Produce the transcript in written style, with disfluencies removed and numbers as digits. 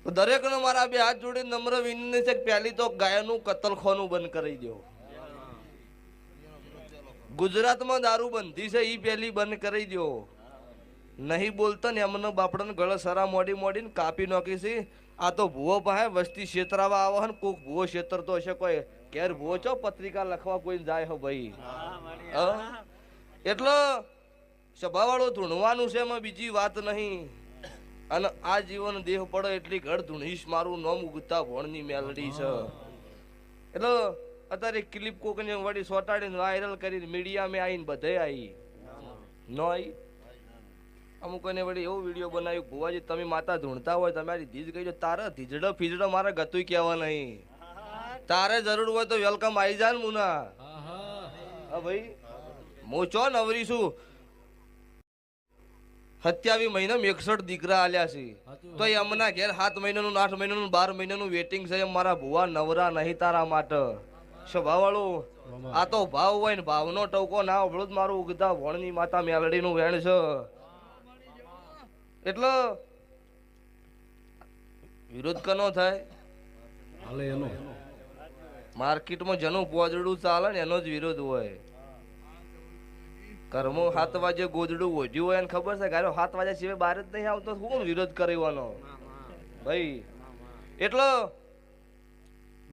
દરેકનો મારા બે હાથ જોડી નમ્ર વિનંતી છે કે પહેલી તો ગાયનું કતલખાનું બંધ કરી દો. ગુજરાતમાં દારૂ બંધી છે ઈ પહેલી બંધ કરી દો. નહીં બોલતા ને એમને બાપડાને ગળે સરા મોડી મોડીને કાપી નાખી છે. આ તો ભૂવો પાસે વસ્તી છેતરાવા આવે છે ને કોક ભૂવો છેતરતો હશે કોઈ ઘેર ભૂવો છો પત્રિકા લખવા કોઈ જાય હો ભાઈ. એટલે સભાવાળો ધૂણવાનું છે એમાં બીજી વાત નહીં. અને આ જીવન દેહ પડે એટલી ઘર ધૂણીશ મારું નામ ઉગતા ભણની મેલડી છે. એટલે અત્યારે ક્લિપ કોકને વળી સોટાડીને વાયરલ કરીને મીડિયામાં આવીને બધે આવી ન આવી. અમુકોને વળી એવો વિડીયો બનાવ્યો ભુવાજી તમે માતા ધૂણતા હોય તમારી ધીજ કહી દો તારે ધીજડો ફીજડો મારે ગતું કહેવા નહીં. તારે જરૂર હોય તો વેલકમ આવી જા ને મુના. હા ભાઈ હું ચો નવરી છું. 27 મહિના 61 દીકરા આલ્યા છે તો એમના ઘેર 7 મહિનાનું 8 મહિનાનું 12 મહિનાનું વેટિંગ છે. મારા ભુવા નવરા નહીં તારા માટે. સ્વભાવવાળું આ તો ભાવ હોય ને ભાવનો ટવકો ના અવળું જ મારું ઉગતા ભણની માતા મેલડીનું વેણ છે. એટલે વિરોધ કનો થાય માર્કેટમાં જેનું પોજડું ચાલે ને એનો જ વિરોધ હોય. કર્મો 7 વાગે ગોદડું ઓઢ્યું હોય એને ખબર છે ગારો 7 વાગ્યા સિવાય બહાર જ નહીં આવતો શું વિરોધ કરવાનો ભાઈ. એટલે